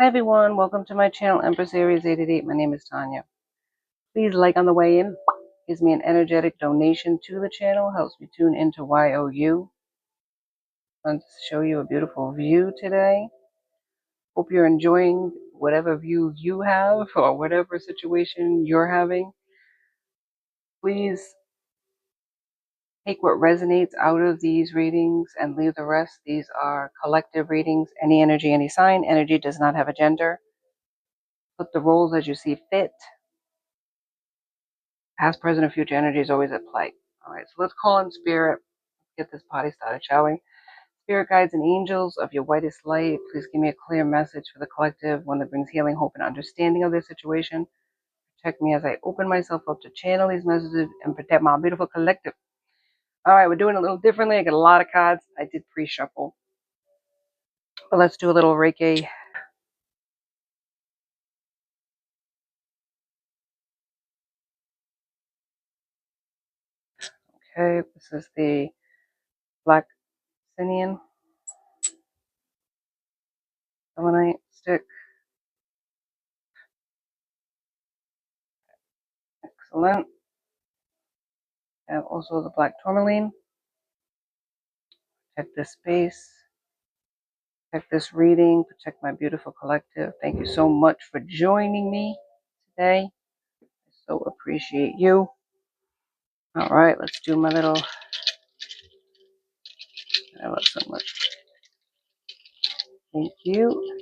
Hi everyone, welcome to my channel, Empress Aries 888. My name is Tanya. Please like on the way in. Gives me an energetic donation to the channel, helps me tune into YOU. I want to show you a beautiful view today. Hope you're enjoying whatever view you have or whatever situation you're having. Please take what resonates out of these readings and leave the rest. These are collective readings. Any energy, any sign. Energy does not have a gender. Put the roles as you see fit. Past, present, and future energy is always at play. All right, so let's call in spirit. Get this party started, shall we? Spirit guides and angels of your whitest light, please give me a clear message for the collective, one that brings healing, hope, and understanding of this situation. Protect me as I open myself up to channel these messages and protect my beautiful collective. All right, we're doing it a little differently. I got a lot of cards. I did pre-shuffle. But let's do a little Reiki. Okay, this is the Black Sinian Selenite stick. Excellent. And also the Black Tourmaline. Protect this space. Protect this reading. Protect my beautiful collective. Thank you so much for joining me today. I so appreciate you. All right, let's do my little. I love so much. Thank you.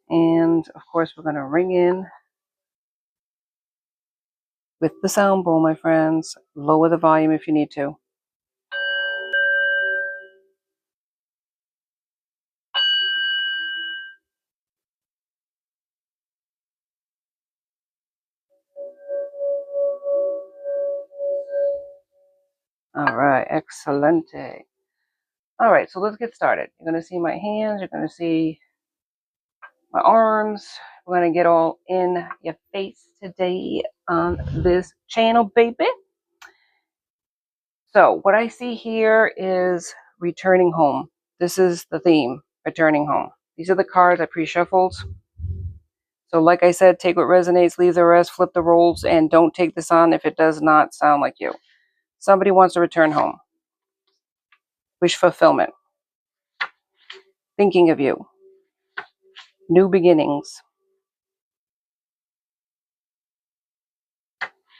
And of course, we're going to ring in with the sound bowl, my friends. Lower the volume if you need to. All right, excelente. All right, so let's get started. You're going to see my hands. You're going to see my arms. We're going to get all in your face today on this channel, baby. So what I see here is returning home. This is the theme, returning home. These are the cards I pre-shuffled. So like I said, take what resonates, leave the rest, flip the roles, and don't take this on if it does not sound like you. Somebody wants to return home. Wish fulfillment. Thinking of you. New beginnings.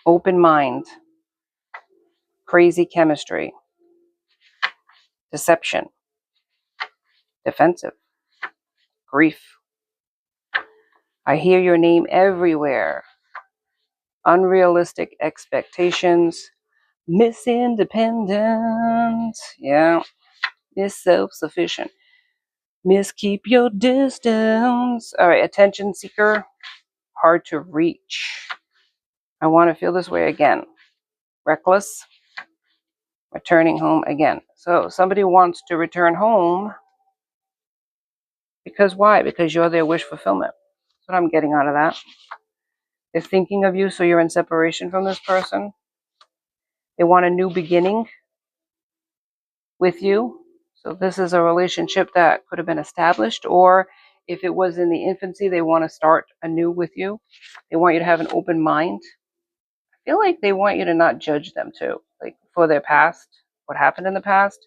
Open mind. Crazy chemistry. Deception. Defensive. Grief. I hear your name everywhere. Unrealistic expectations. Miss Independent. Yeah. Miss Self-Sufficient. Miss Keep Your Distance. All right. Attention seeker. Hard to reach. I want to feel this way again. Reckless. Returning home again. So somebody wants to return home. Because why? Because you're their wish fulfillment. That's what I'm getting out of that. They're thinking of you, so you're in separation from this person. They want a new beginning with you. So this is a relationship that could have been established, or if it was in the infancy, they want to start anew with you. They want you to have an open mind. I feel like they want you to not judge them too, like for their past, what happened in the past.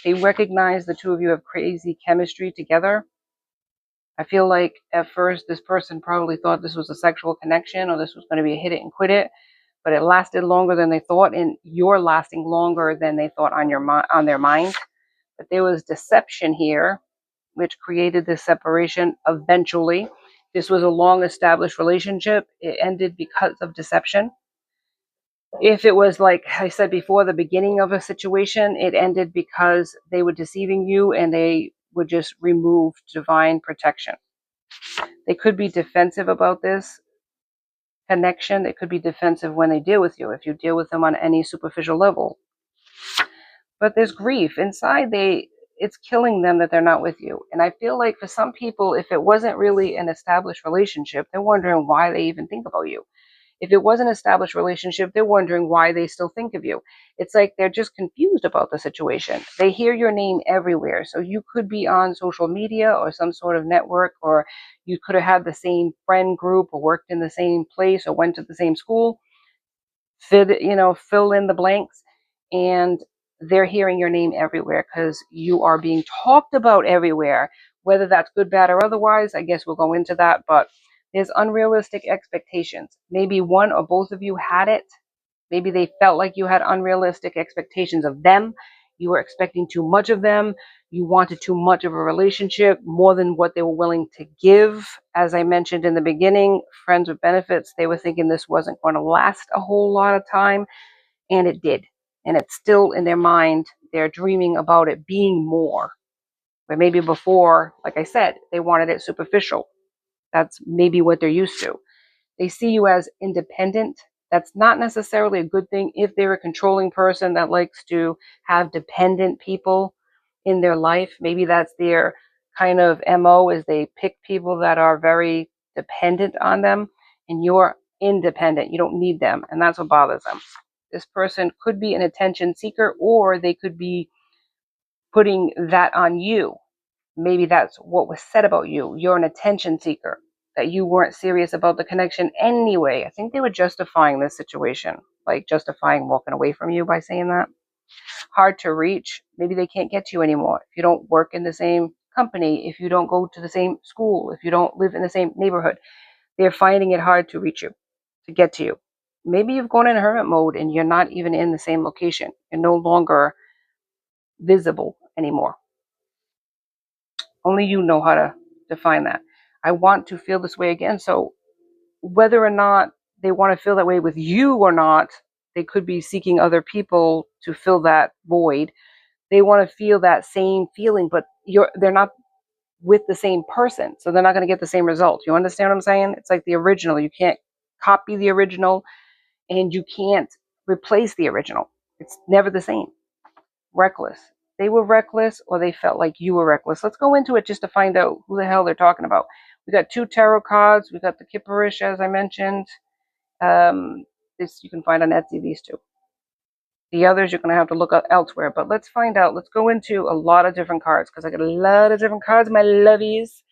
They recognize the two of you have crazy chemistry together. I feel like at first this person probably thought this was a sexual connection or this was going to be a hit it and quit it, but it lasted longer than they thought, and you're lasting longer than they thought on their mind. But there was deception here, which created this separation eventually. This was a long established relationship. It ended because of deception. If it was, like I said before, the beginning of a situation, it ended because they were deceiving you and they would just remove divine protection. They could be defensive about this connection. They could be defensive when they deal with you, if you deal with them on any superficial level. But there's grief inside. It's killing them that they're not with you. And I feel like for some people, if it wasn't really an established relationship, they're wondering why they even think about you. If it was an established relationship, they're wondering why they still think of you. It's like they're just confused about the situation. They hear your name everywhere. So you could be on social media or some sort of network, or you could have had the same friend group or worked in the same place or went to the same school. Fill in the blanks. And they're hearing your name everywhere because you are being talked about everywhere, whether that's good, bad, or otherwise. I guess we'll go into that, but there's unrealistic expectations. Maybe one or both of you had it. Maybe they felt like you had unrealistic expectations of them. You were expecting too much of them. You wanted too much of a relationship, more than what they were willing to give. As I mentioned in the beginning, friends with benefits, they were thinking this wasn't going to last a whole lot of time, and it did. And it's still in their mind. They're dreaming about it being more. But maybe before, like I said, they wanted it superficial. That's maybe what they're used to. They see you as independent. That's not necessarily a good thing if they're a controlling person that likes to have dependent people in their life. Maybe that's their kind of MO, is they pick people that are very dependent on them, and you're independent. You don't need them, and that's what bothers them. This person could be an attention seeker, or they could be putting that on you. Maybe that's what was said about you. You're an attention seeker, that you weren't serious about the connection anyway. I think they were justifying this situation, like justifying walking away from you by saying that. Hard to reach. Maybe they can't get to you anymore. If you don't work in the same company, if you don't go to the same school, if you don't live in the same neighborhood, they're finding it hard to reach you, to get to you. Maybe you've gone in hermit mode and you're not even in the same location. You're no longer visible anymore. Only you know how to define that. I want to feel this way again. So whether or not they want to feel that way with you or not, they could be seeking other people to fill that void. They want to feel that same feeling, but they're not with the same person, so they're not going to get the same result. You understand what I'm saying? It's like the original. You can't copy the original, and you can't replace the original. It's never the same. Reckless. They were reckless, or they felt like you were reckless. Let's go into it just to find out who the hell they're talking about. We got 2 tarot cards. We got the Kipperish, as I mentioned. This you can find on Etsy, these 2. The others you're going to have to look up elsewhere. But let's find out. Let's go into a lot of different cards, because I got a lot of different cards, my lovies.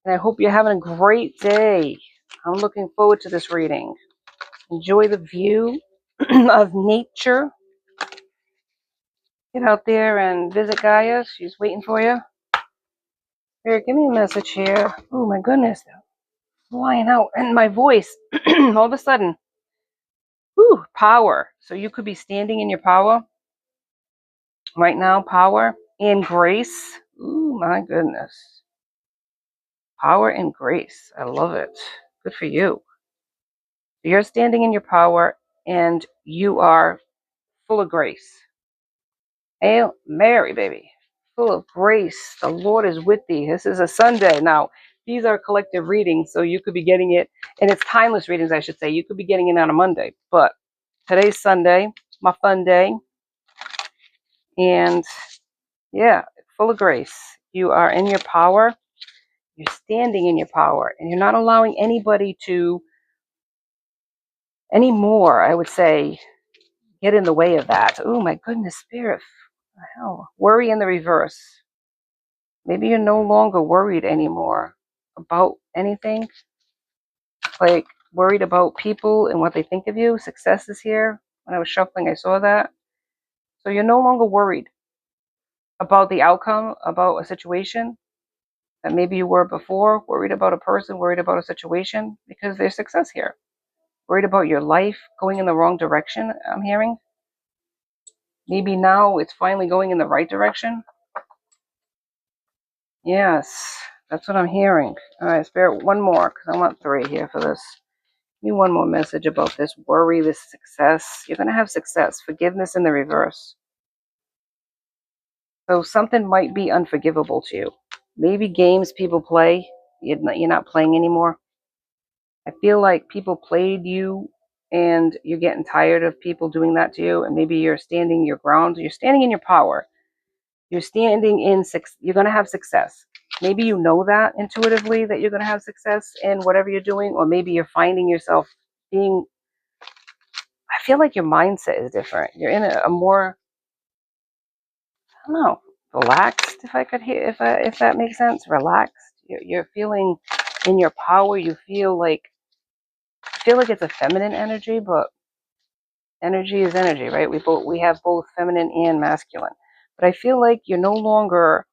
And I hope you're having a great day. I'm looking forward to this reading. Enjoy the view of nature. Get out there and visit Gaia. She's waiting for you. Spirit, give me a message here. Oh my goodness. Flying out. And my voice, all of a sudden. Whew, power. So you could be standing in your power. Right now, power and grace. Oh my goodness. Power and grace. I love it. Good for you. You're standing in your power, and you are full of grace. Hail Mary, baby. Full of grace. The Lord is with thee. This is a Sunday. Now, these are collective readings, so you could be getting it, and it's timeless readings, I should say. You could be getting it on a Monday, but today's Sunday, my fun day, and yeah, full of grace. You are in your power. You're standing in your power, and you're not allowing anybody to, anymore, I would say, get in the way of that. Oh my goodness, Spirit. What the hell? Worry in the reverse. Maybe you're no longer worried anymore about anything. Like worried about people and what they think of you. Success is here. When I was shuffling, I saw that. So you're no longer worried about the outcome, about a situation that maybe you were before. Worried about a person, worried about a situation, because there's success here. Worried about your life going in the wrong direction, I'm hearing. Maybe now it's finally going in the right direction. Yes, that's what I'm hearing. All right, Spirit, one more, because I want 3 here for this. Give me one more message about this worry, this success. You're going to have success. Forgiveness in the reverse. So something might be unforgivable to you. Maybe games people play, you're not playing anymore. I feel like people played you, and you're getting tired of people doing that to you, and maybe you're standing your ground. You're standing in your power. You're standing in you're going to have success. Maybe you know that intuitively, that you're going to have success in whatever you're doing, or maybe you're finding yourself being, I feel like your mindset is different. You're in a more, I don't know, relaxed, if I could hear, if that makes sense, relaxed. You're feeling in your power. You feel like, I feel like it's a feminine energy, but energy is energy, right? We have both feminine and masculine. But I feel like you're no longer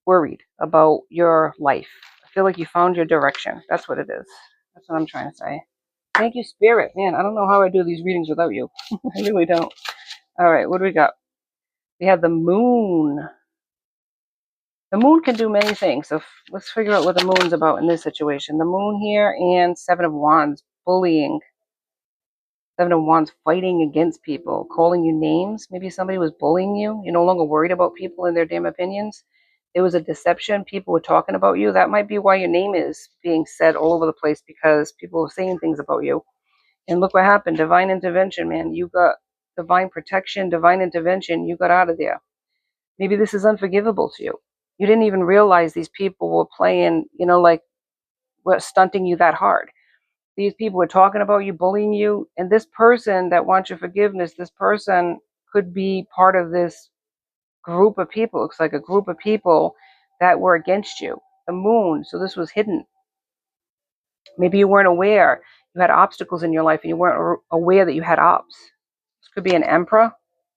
worried about your life. I feel like you found your direction. That's what it is. That's what I'm trying to say. Thank you, Spirit. Man, I don't know how I do these readings without you. I really don't. All right, what do we got? We have the moon. The moon can do many things. So let's figure out what the moon's about in this situation. The moon here and Seven of Wands, bullying. Seven of Wands, fighting against people, calling you names. Maybe somebody was bullying you. You're no longer worried about people and their damn opinions. There was a deception. People were talking about you. That might be why your name is being said all over the place, because people are saying things about you. And look what happened. Divine intervention, man. You got divine protection, divine intervention. You got out of there. Maybe this is unforgivable to you. You didn't even realize these people were playing, like, were stunting you that hard. These people were talking about you, bullying you. And this person that wants your forgiveness, this person could be part of this group of people. Looks like a group of people that were against you. The moon. So this was hidden. Maybe you weren't aware. You had obstacles in your life and you weren't aware that you had ops. This could be an emperor.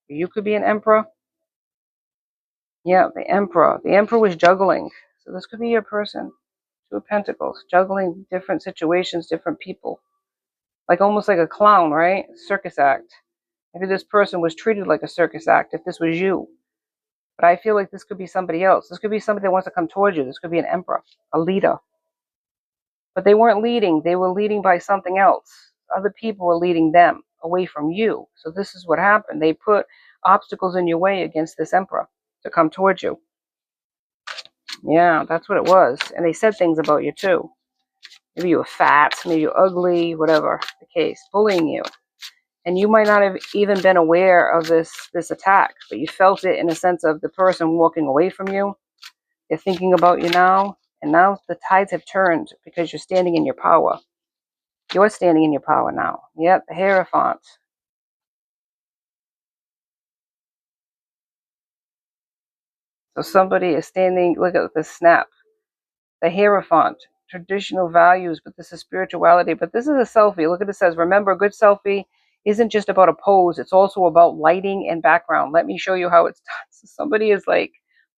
You could be an emperor. Yeah, the emperor. The emperor was juggling. So this could be your person. Two of Pentacles. Juggling different situations, different people. Like almost like a clown, right? Circus act. Maybe this person was treated like a circus act if this was you. But I feel like this could be somebody else. This could be somebody that wants to come towards you. This could be an emperor, a leader. But they weren't leading. They were leading by something else. Other people were leading them away from you. So this is what happened. They put obstacles in your way against this emperor to come towards you. Yeah, that's what it was. And they said things about you too. Maybe you were fat, maybe you're ugly, whatever the case, bullying you. And you might not have even been aware of this attack, but you felt it in a sense of the person walking away from you. They're thinking about you now, and now the tides have turned because you're standing in your power. You're standing in your power now. Yep, the Hierophant. So somebody is standing, look at the snap. The Hierophant, traditional values, but this is spirituality. But this is a selfie. Look at it says, remember, a good selfie isn't just about a pose. It's also about lighting and background. Let me show you how it's done. So somebody is like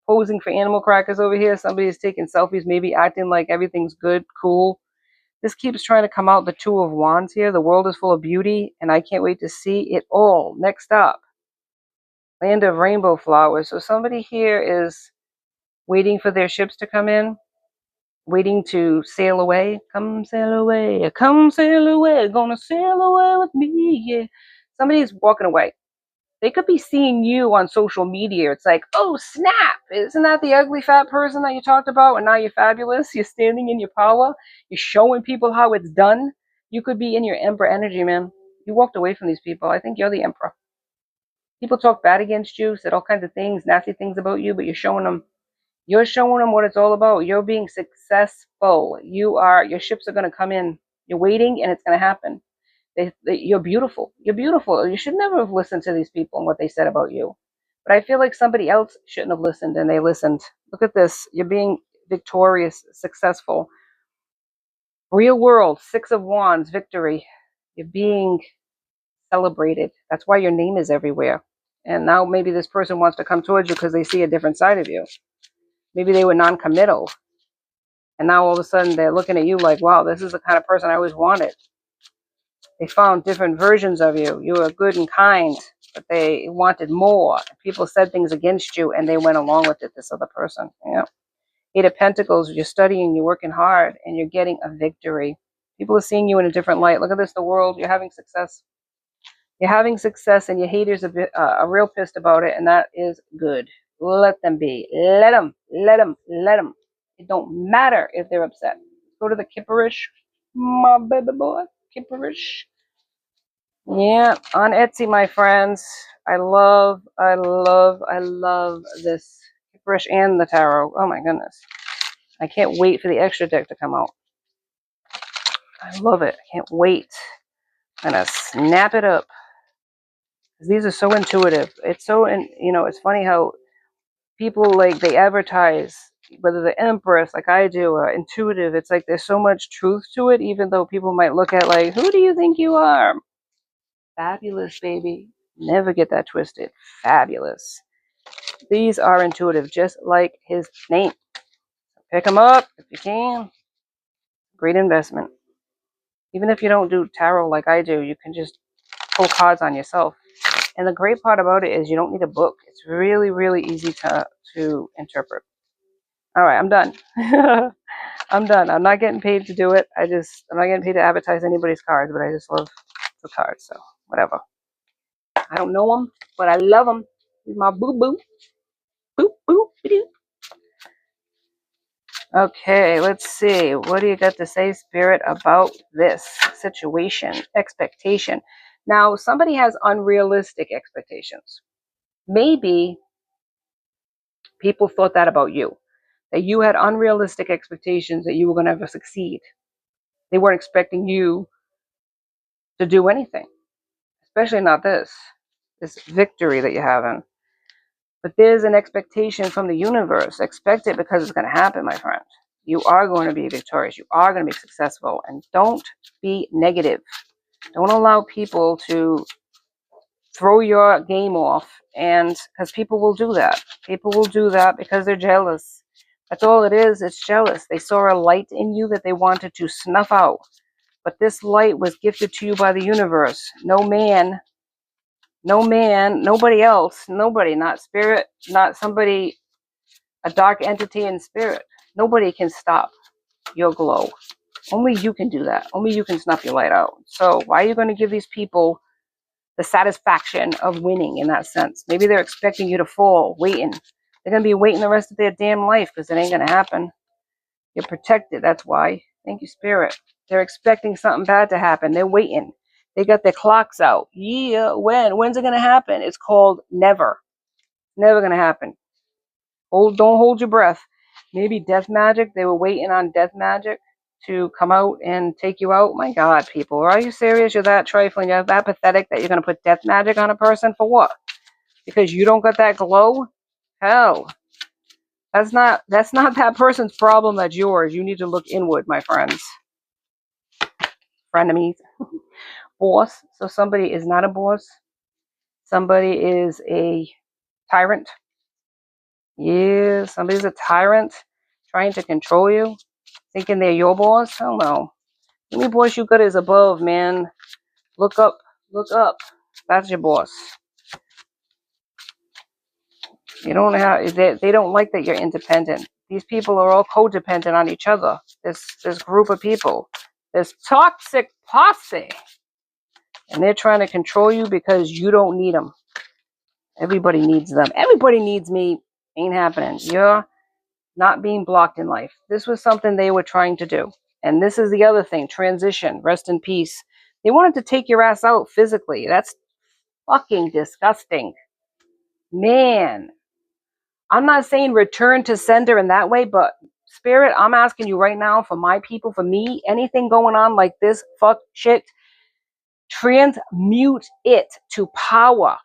posing for animal crackers over here. Somebody is taking selfies, maybe acting like everything's good, cool. This keeps trying to come out. The Two of Wands here. The world is full of beauty, and I can't wait to see it all. Next up, land of rainbow flowers. So somebody here is waiting for their ships to come in, waiting to sail away. Come sail away, come sail away, gonna sail away with me, yeah. Somebody's walking away. They could be seeing you on social media. It's like, oh, snap. Isn't that the ugly fat person that you talked about? And now you're fabulous. You're standing in your power. You're showing people how it's done. You could be in your emperor energy, man. You walked away from these people. I think you're the emperor. People talk bad against you, said all kinds of things, nasty things about you, but you're showing them what it's all about. You're being successful. Your ships are going to come in. You're waiting, and it's going to happen. You're beautiful. You're beautiful. You should never have listened to these people and what they said about you. But I feel like somebody else shouldn't have listened, and they listened. Look at this. You're being victorious, successful. Real world, Six of Wands, victory. You're being celebrated. That's why your name is everywhere. And now maybe this person wants to come towards you because they see a different side of you. Maybe they were non-committal. And now all of a sudden they're looking at you like, wow, this is the kind of person I always wanted. They found different versions of you. You were good and kind, but they wanted more. People said things against you, and they went along with it, this other person. Yeah. Eight of Pentacles, you're studying, you're working hard, and you're getting a victory. People are seeing you in a different light. Look at this, the world. You're having success. You're having success, and your haters are real pissed about it, and that is good. Let them be. Let them. Let them. Let them. It don't matter if they're upset. Go to the Kipperish, my baby boy. Kipperish. Yeah, on Etsy, my friends. I love this Kipperish and the tarot. Oh my goodness. I can't wait for the extra deck to come out. I love it. I can't wait. I'm gonna snap it up. These are so intuitive. It's so, it's funny how people, like, they advertise, whether the Empress, like I do, or intuitive. It's like there's so much truth to it, even though people might look at like, who do you think you are? Fabulous, baby. Never get that twisted. Fabulous. These are intuitive, just like his name. Pick them up if you can. Great investment. Even if you don't do tarot like I do, you can just pull cards on yourself. And the great part about it is you don't need a book. It's really, really easy to interpret. All right, I'm done. I'm done. I'm not getting paid to do it. I'm not getting paid to advertise anybody's cards, but I just love the cards. So whatever. I don't know them, but I love them. He's my boo boo. Boop boop doo. Okay, let's see. What do you got to say, Spirit, about this situation? Expectation. Now, somebody has unrealistic expectations. Maybe people thought that about you, that you had unrealistic expectations that you were going to ever succeed. They weren't expecting you to do anything, especially not this victory that you're having. But there's an expectation from the universe. Expect it because it's going to happen, my friend. You are going to be victorious. You are going to be successful. And don't be negative. Don't allow people to throw your game off. And because people will do that. People will do that because they're jealous. That's all it is. It's jealous. They saw a light in you that they wanted to snuff out. But this light was gifted to you by the universe. No man, nobody else, nobody, not spirit, not somebody, a dark entity in spirit. Nobody can stop your glow. Only you can do that. Only you can snuff your light out. So why are you going to give these people the satisfaction of winning in that sense? Maybe they're expecting you to fall, waiting. They're going to be waiting the rest of their damn life because it ain't going to happen. You're protected. That's why. Thank you, Spirit. They're expecting something bad to happen. They're waiting. They got their clocks out. Yeah, when? When's it going to happen? It's called never. Never going to happen. Don't hold your breath. Maybe death magic. They were waiting on death magic to come out and take you out. My God, people. Are you serious? You're that trifling. You're that pathetic that you're going to put death magic on a person? For what? Because you don't got that glow? Hell. That's not that person's problem. That's yours. You need to look inward, my friends. Frenemies. Boss. So somebody is not a boss. Somebody is a tyrant. Yeah, somebody's a tyrant trying to control you, thinking they're your boss. Hell no. The only boss you got is above, man. Look up. Look up. That's your boss. You don't have. They don't like that you're independent. These people are all codependent on each other. This group of people. This toxic posse. And they're trying to control you because you don't need them. Everybody needs them. Everybody needs me. Ain't happening. You're not being blocked in life. This was something they were trying to do. And this is the other thing. Transition. Rest in peace. They wanted to take your ass out physically. That's fucking disgusting. Man. I'm not saying return to sender in that way, but Spirit, I'm asking you right now, for my people, for me, anything going on like this, fuck shit, transmute it to power,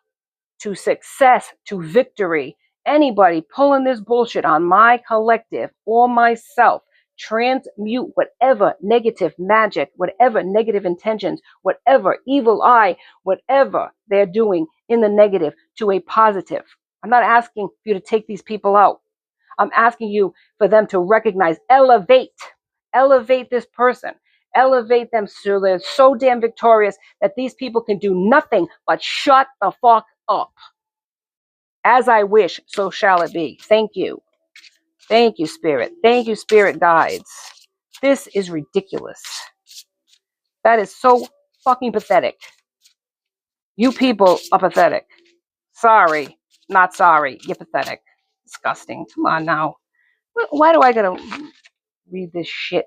to success, to victory. Anybody pulling this bullshit on my collective or myself, transmute whatever negative magic, whatever negative intentions, whatever evil eye, whatever they're doing in the negative to a positive. I'm not asking you to take these people out. I'm asking you for them to recognize, elevate this person. Elevate them so they're so damn victorious that these people can do nothing but shut the fuck up. As I wish, so shall it be. Thank you. Thank you, Spirit. Thank you, Spirit guides. This is ridiculous. That is so fucking pathetic. You people are pathetic. Sorry. Not sorry. You're pathetic. Disgusting. Come on now. Why do I gotta read this shit?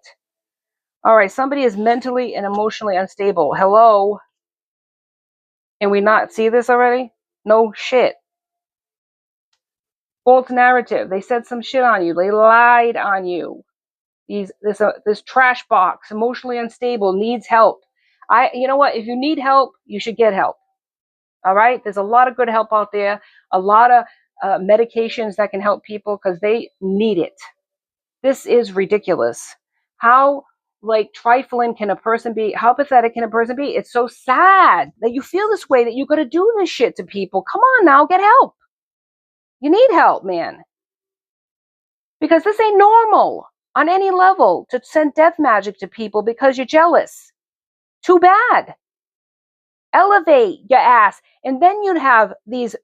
All right. Somebody is mentally and emotionally unstable. Hello? Can we not see this already? No shit. False narrative. They said some shit on you. They lied on you. This trash box, emotionally unstable, needs help. You know what? If you need help, you should get help. All right. There's a lot of good help out there. A lot of medications that can help people because they need it. This is ridiculous. How like trifling can a person be? How pathetic can a person be? It's so sad that you feel this way, that you got to do this shit to people. Come on now, get help. You need help, man. Because this ain't normal on any level to send death magic to people because you're jealous. Too bad. Elevate your ass. And then you'd have these,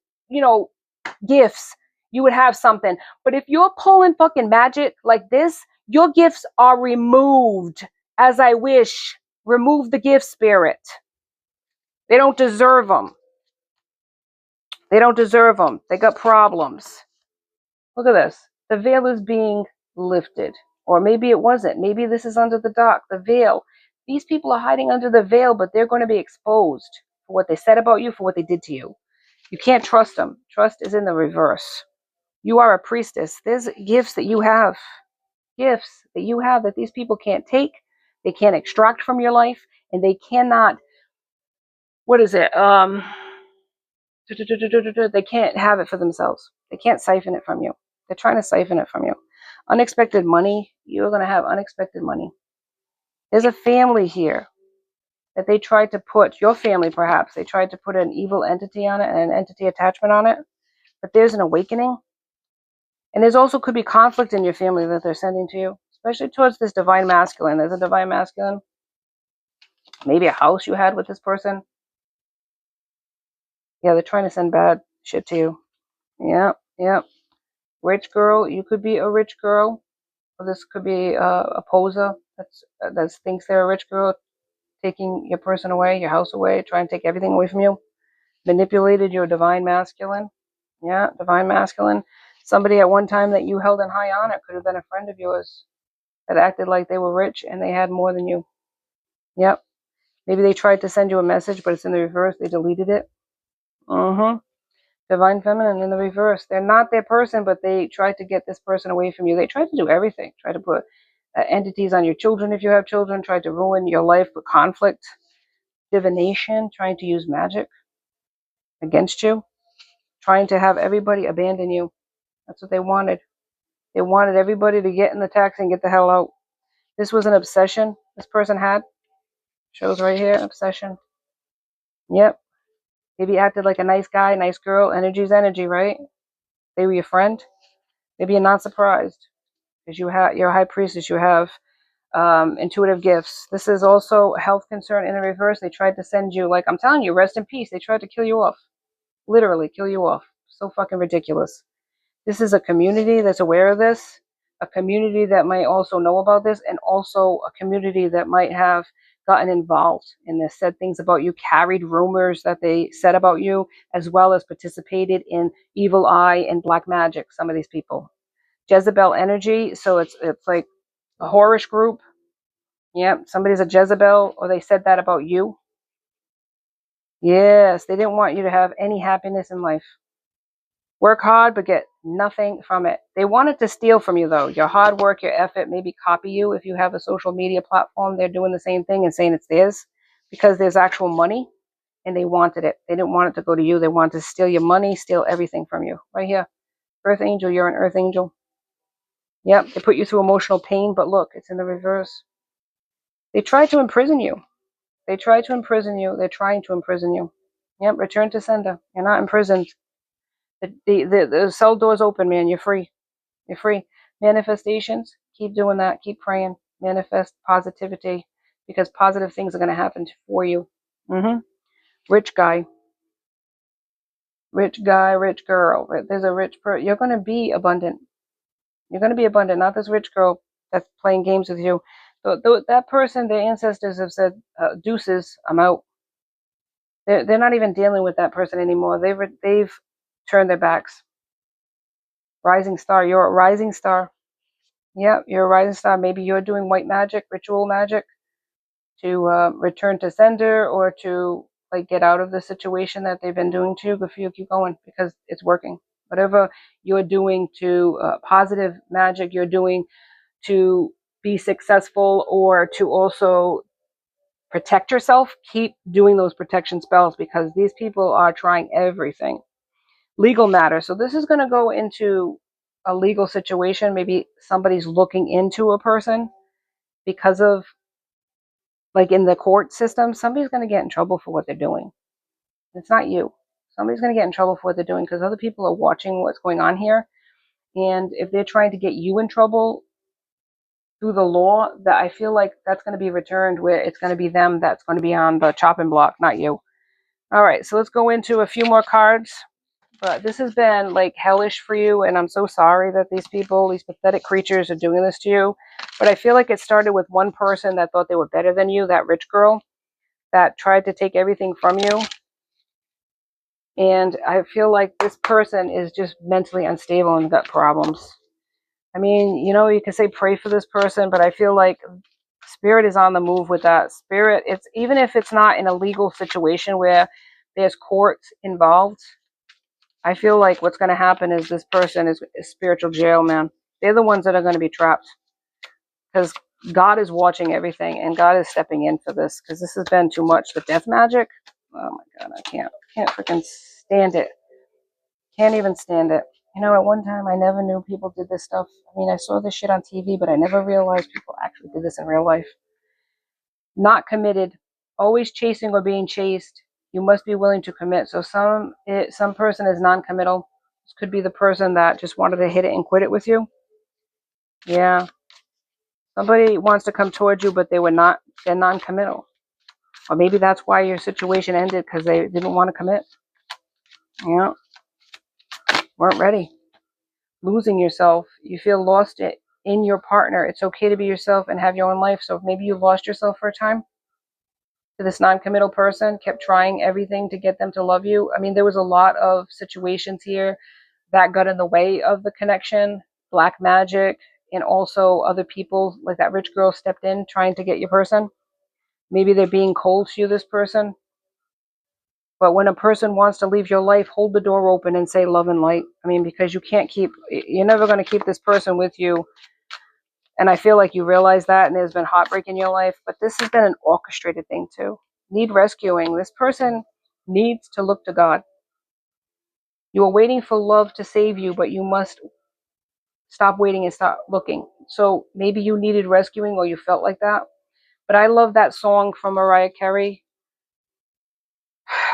gifts. You would have something. But if you're pulling fucking magic like this, your gifts are removed. As I wish. Remove the gift spirit. They don't deserve them. They don't deserve them. They got problems. Look at this. The veil is being lifted. Or maybe it wasn't. Maybe this is under the dock. The veil. These people are hiding under the veil, but they're going to be exposed for what they said about you, for what they did to you. You can't trust them. Trust is in the reverse. You are a priestess. There's gifts that you have. Gifts that you have that these people can't take. They can't extract from your life. And they cannot, what is it? They can't have it for themselves. They can't siphon it from you. They're trying to siphon it from you. Unexpected money. You're going to have unexpected money. There's a family here that they tried to put, your family perhaps, they tried to put an evil entity on it and an entity attachment on it. But there's an awakening. And there's also could be conflict in your family that they're sending to you, especially towards this divine masculine. There's a divine masculine. Maybe a house you had with this person. Yeah, they're trying to send bad shit to you. Yeah. Rich girl, you could be a rich girl. Or this could be a poser that thinks they're a rich girl, taking your person away, your house away, trying to take everything away from you. Manipulated your divine masculine. Yeah, divine masculine. Somebody at one time that you held in high honor could have been a friend of yours that acted like they were rich and they had more than you. Yep. Maybe they tried to send you a message, but it's in the reverse. They deleted it. Divine feminine in the reverse. They're not their person, but they tried to get this person away from you. They tried to do everything. Try to put entities on your children if you have children. Tried to ruin your life with conflict. Divination. Trying to use magic against you. Trying to have everybody abandon you. That's what they wanted. They wanted everybody to get in the taxi and get the hell out. This was an obsession this person had. Shows right here, obsession. Yep. Maybe acted like a nice guy, nice girl. Energy's energy, right? They were your friend. Maybe you're not surprised because you're a high priestess. You have intuitive gifts. This is also a health concern in the reverse. They tried to send you, like I'm telling you, rest in peace. They tried to kill you off. Literally kill you off. So fucking ridiculous. This is a community that's aware of this, a community that might also know about this, and also a community that might have gotten involved in this, said things about you, carried rumors that they said about you, as well as participated in evil eye and black magic, some of these people. Jezebel energy, so it's like a whorish group. Yeah, somebody's a Jezebel, or they said that about you. Yes, they didn't want you to have any happiness in life. Work hard, but get nothing from it. They wanted to steal from you, though. Your hard work, your effort, maybe copy you. If you have a social media platform, they're doing the same thing and saying it's theirs because there's actual money, and they wanted it. They didn't want it to go to you. They wanted to steal your money, steal everything from you. Right here. Earth angel, you're an earth angel. Yep, they put you through emotional pain, but look, it's in the reverse. They tried to imprison you. They tried to imprison you. They're trying to imprison you. Yep, return to sender. You're not imprisoned. The cell door's open, man. You're free. You're free. Manifestations, keep doing that. Keep praying. Manifest positivity because positive things are going to happen for you. Rich guy, rich girl. There's a rich person. You're going to be abundant. You're going to be abundant, not this rich girl that's playing games with you. That person, their ancestors have said, deuces, I'm out. They're not even dealing with that person anymore. They've turned their backs. Rising star, you're a rising star. Yeah, you're a rising star. Maybe you're doing white magic, ritual magic to return to sender or to like get out of the situation that they've been doing to you. Good for you, keep going because it's working. Whatever you're doing to positive magic, you're doing to be successful or to also protect yourself, keep doing those protection spells because these people are trying everything. Legal matter. So this is going to go into a legal situation. Maybe somebody's looking into a person because of, like in the court system, somebody's going to get in trouble for what they're doing. It's not you. Somebody's going to get in trouble for what they're doing because other people are watching what's going on here. And if they're trying to get you in trouble through the law, that I feel like that's going to be returned where it's going to be them that's going to be on the chopping block, not you. All right, so let's go into a few more cards. But this has been like hellish for you, and I'm so sorry that these people, these pathetic creatures, are doing this to you. But I feel like it started with one person that thought they were better than you, that rich girl that tried to take everything from you. And I feel like this person is just mentally unstable and got problems. I mean, you know, you can say pray for this person, but I feel like Spirit is on the move with that. Spirit, it's even if it's not in a legal situation where there's courts involved, I feel like what's going to happen is this person is spiritual jail, man. They're the ones that are going to be trapped because God is watching everything and God is stepping in for this because this has been too much. The death magic, oh my God, I can't freaking stand it. Can't even stand it. You know, at one time I never knew people did this stuff. I mean, I saw this shit on TV, but I never realized people actually did this in real life. Not committed, always chasing or being chased. You must be willing to commit. So some person is non-committal. This could be the person that just wanted to hit it and quit it with you. Yeah. Somebody wants to come towards you, but they're non-committal. Or maybe that's why your situation ended, because they didn't want to commit. Yeah. Weren't ready. Losing yourself. You feel lost in your partner. It's okay to be yourself and have your own life. So if maybe you lost yourself for a time to this non-committal person, kept trying everything to get them to love you. I mean, there was a lot of situations here that got in the way of the connection, black magic, and also other people, like that rich girl stepped in trying to get your person. Maybe they're being cold to you, this person. But when a person wants to leave your life, hold the door open and say love and light. I mean, because you're never going to keep this person with you. And I feel like you realize that, and there's been heartbreak in your life. But this has been an orchestrated thing too. Need rescuing. This person needs to look to God. You are waiting for love to save you, but you must stop waiting and start looking. So maybe you needed rescuing or you felt like that. But I love that song from Mariah Carey.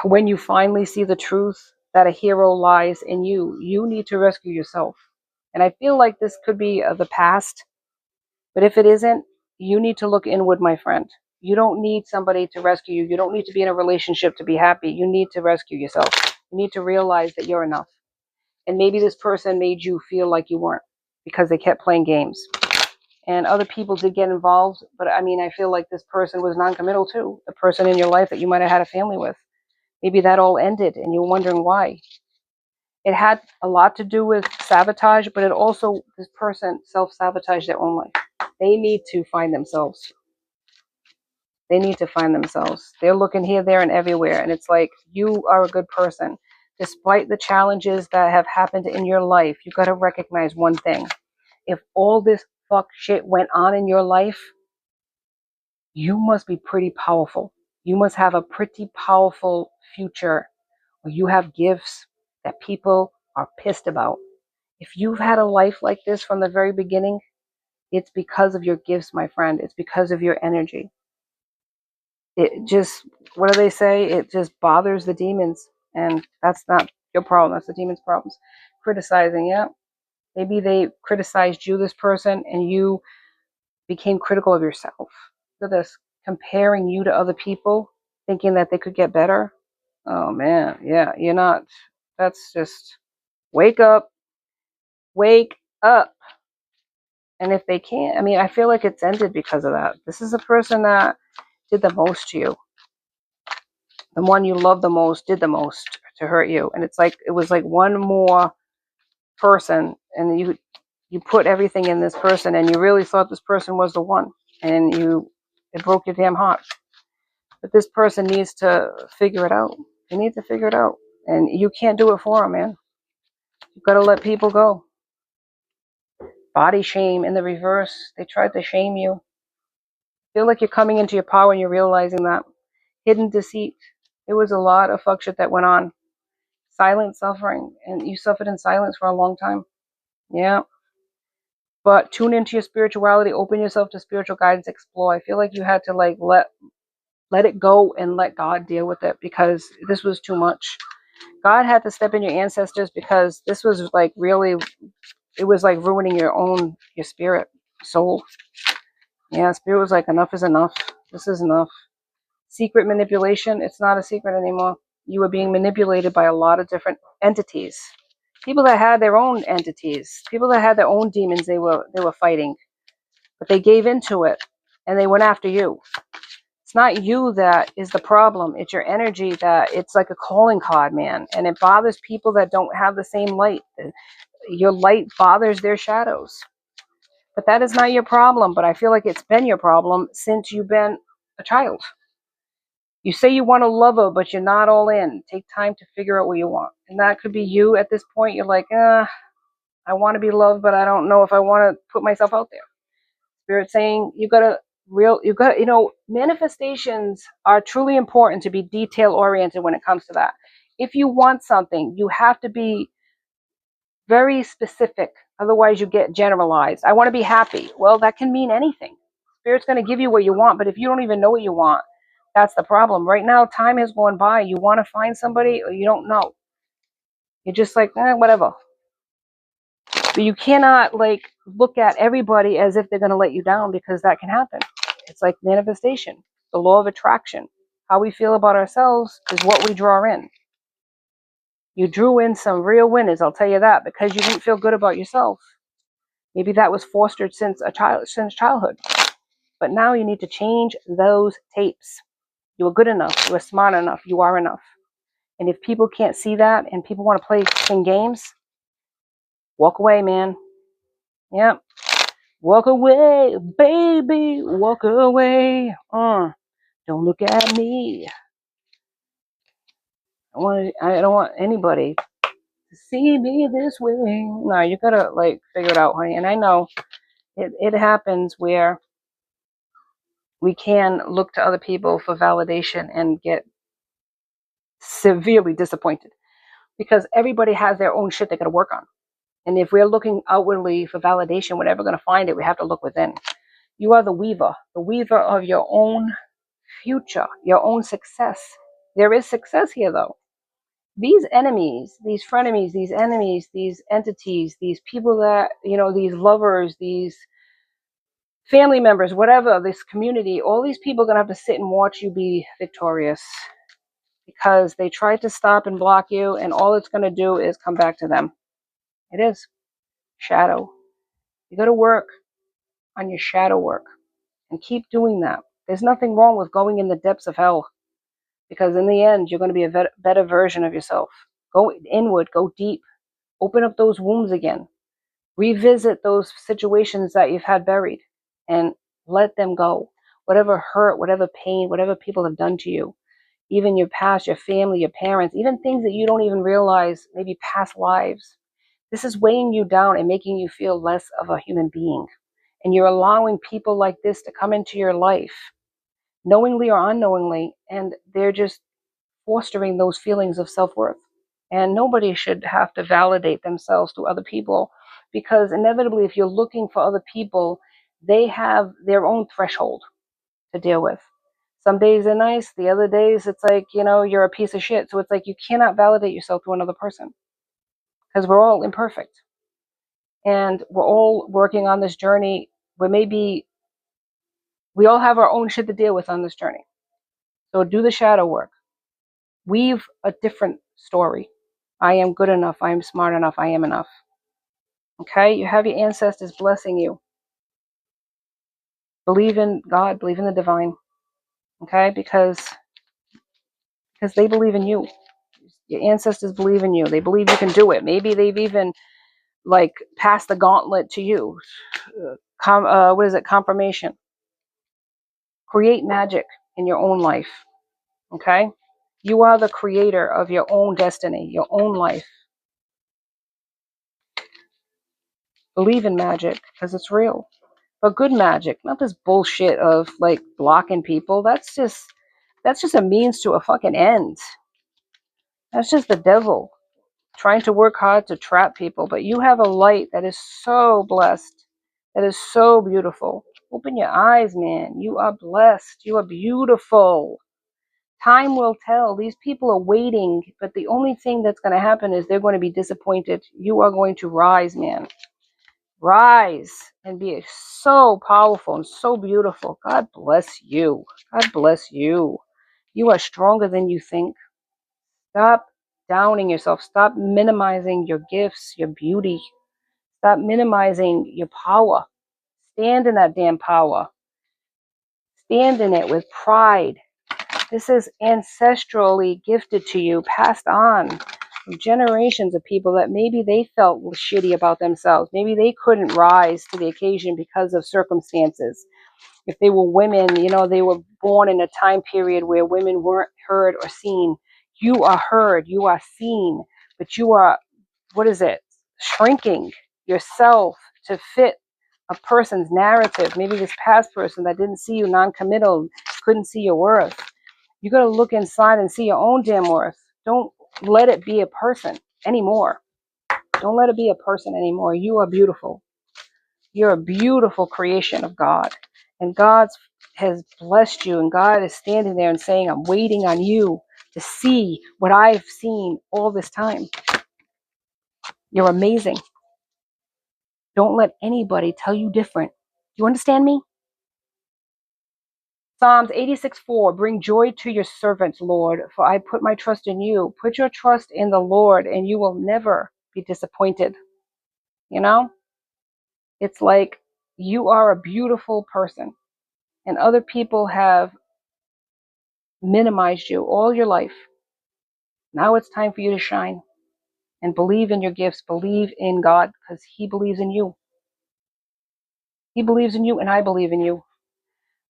When you finally see the truth that a hero lies in you, you need to rescue yourself. And I feel like this could be the past. But if it isn't, you need to look inward, my friend. You don't need somebody to rescue you. You don't need to be in a relationship to be happy. You need to rescue yourself. You need to realize that you're enough. And maybe this person made you feel like you weren't because they kept playing games. And other people did get involved. But I mean, I feel like this person was non-committal too. The person in your life that you might have had a family with. Maybe that all ended and you're wondering why. It had a lot to do with sabotage, but it also, this person self-sabotaged their own life. They need to find themselves. They need to find themselves. They're looking here, there, and everywhere. And it's like, you are a good person. Despite the challenges that have happened in your life, you got to recognize one thing. If all this fuck shit went on in your life, you must be pretty powerful. You must have a pretty powerful future where you have gifts that people are pissed about. If you've had a life like this from the very beginning, it's because of your gifts, my friend. It's because of your energy. It just, what do they say? It just bothers the demons. And that's not your problem. That's the demon's problems. Criticizing, yeah. Maybe they criticized you, this person, and you became critical of yourself. Look at this. Comparing you to other people, thinking that they could get better. Oh, man. Yeah, you're not. That's just, wake up. Wake up. And if they can't, I mean, I feel like it's ended because of that. This is a person that did the most to you. The one you love the most did the most to hurt you. And it's like, it was like one more person, and you put everything in this person, and you really thought this person was the one, and it broke your damn heart. But this person needs to figure it out. They need to figure it out. And you can't do it for them, man. You've got to let people go. Body shame in the reverse. They tried to shame you. Feel like you're coming into your power and you're realizing that. Hidden deceit. It was a lot of fuck shit that went on. Silent suffering. And you suffered in silence for a long time. Yeah. But tune into your spirituality. Open yourself to spiritual guidance. Explore. I feel like you had to like let it go and let God deal with it, because this was too much. God had to step in your ancestors, because this was like really, it was like ruining your spirit, soul. Yeah, spirit was like, enough is enough. This is enough. Secret manipulation, it's not a secret anymore. You were being manipulated by a lot of different entities. People that had their own entities, people that had their own demons they were fighting, but they gave into it and they went after you. It's not you that is the problem. It's your energy that, it's like a calling card, man. And it bothers people that don't have the same light. Your light bothers their shadows. But that is not your problem. But I feel like it's been your problem since you've been a child. You say you want to love her, but you're not all in. Take time to figure out what you want. And that could be you at this point. You're like, I want to be loved, but I don't know if I want to put myself out there. Spirit saying manifestations are truly important to be detail oriented when it comes to that. If you want something, you have to be very specific. Otherwise you get generalized. I want to be happy. Well, that can mean anything. Spirit's going to give you what you want, but if you don't even know what you want, that's the problem. Right now, time has gone by. You want to find somebody or you don't know. You're just like, whatever. But you cannot like look at everybody as if they're going to let you down, because that can happen. It's like manifestation, the law of attraction. How we feel about ourselves is what we draw in. You drew in some real winners, I'll tell you that, because you didn't feel good about yourself. Maybe that was fostered since childhood. But now you need to change those tapes. You are good enough. You are smart enough. You are enough. And if people can't see that and people want to play games, walk away, man. Yep. Walk away, baby. Walk away. Don't look at me. I don't want anybody to see me this way. No, you gotta like figure it out, honey. And I know it happens where we can look to other people for validation and get severely disappointed, because everybody has their own shit they gotta work on. And if we're looking outwardly for validation, we're never going to find it. We have to look within. You are the weaver of your own future, your own success. There is success here, though. These enemies, these frenemies, these enemies, these entities, these people that, these lovers, these family members, whatever, this community, all these people are going to have to sit and watch you be victorious, because they tried to stop and block you, and all it's going to do is come back to them. It is. Shadow. You got to work on your shadow work and keep doing that. There's nothing wrong with going in the depths of hell, because in the end, you're going to be a better version of yourself. Go inward, go deep, open up those wounds again, revisit those situations that you've had buried and let them go. Whatever hurt, whatever pain, whatever people have done to you, even your past, your family, your parents, even things that you don't even realize, maybe past lives. This is weighing you down and making you feel less of a human being. And you're allowing people like this to come into your life, knowingly or unknowingly, and they're just fostering those feelings of self-worth. And nobody should have to validate themselves to other people, because inevitably, if you're looking for other people, they have their own threshold to deal with. Some days are nice, the other days it's like, you're a piece of shit. So it's like you cannot validate yourself to another person, because we're all imperfect. And we're all working on this journey where maybe we all have our own shit to deal with on this journey. So do the shadow work. Weave a different story. I am good enough. I am smart enough. I am enough. Okay? You have your ancestors blessing you. Believe in God. Believe in the divine. Okay? Because they believe in you. Your ancestors believe in you. They believe you can do it. Maybe they've even passed the gauntlet to you. What is it? Confirmation. Create magic in your own life. Okay? You are the creator of your own destiny, your own life. Believe in magic, because it's real. but good magic, not this bullshit of like blocking people. That's just a means to a fucking end. That's just the devil trying to work hard to trap people. But you have a light that is so blessed, that is so beautiful. Open your eyes, man. You are blessed. You are beautiful. Time will tell. These people are waiting, but the only thing that's going to happen is they're going to be disappointed. You are going to rise, man. Rise and be so powerful and so beautiful. God bless you. God bless you. You are stronger than you think. Stop downing yourself. Stop minimizing your gifts, your beauty. Stop minimizing your power. Stand in that damn power. Stand in it with pride. This is ancestrally gifted to you, passed on from generations of people that maybe they felt shitty about themselves. Maybe they couldn't rise to the occasion because of circumstances. If they were women, you know, they were born in a time period where women weren't heard or seen. You are heard, you are seen, but you are, what is it? Shrinking yourself to fit a person's narrative. Maybe this past person that didn't see you non-committal, couldn't see your worth. You got to look inside and see your own damn worth. Don't let it be a person anymore. Don't let it be a person anymore. You are beautiful. You're a beautiful creation of God. And God has blessed you. And God is standing there and saying, I'm waiting on you to see what I've seen all this time. You're amazing. Don't let anybody tell you different. Do you understand me? Psalms 86:4, bring joy to your servants, Lord, for I put my trust in you. Put your trust in the Lord and you will never be disappointed. You know, it's like you are a beautiful person and other people have minimized you all your life. Now it's time for you to shine and believe in your gifts. Believe in God because He believes in you. He believes in you and I believe in you.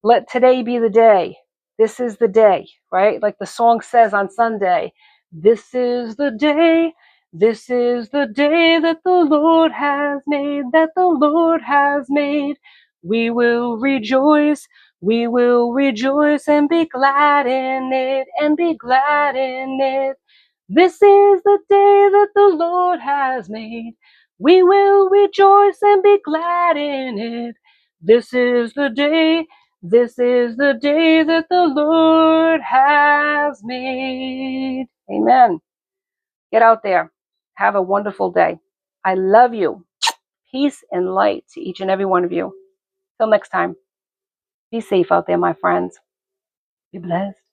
Let today be the day. This is the day, right? Like the song says on Sunday, this is the day. This is the day that the Lord has made, that the Lord has made. We will rejoice. We will rejoice and be glad in it, and be glad in it. This is the day that the Lord has made. We will rejoice and be glad in it. This is the day. This is the day that the Lord has made. Amen. Get out there. Have a wonderful day. I love you. Peace and light to each and every one of you. Till next time. Be safe out there, my friends. Be blessed.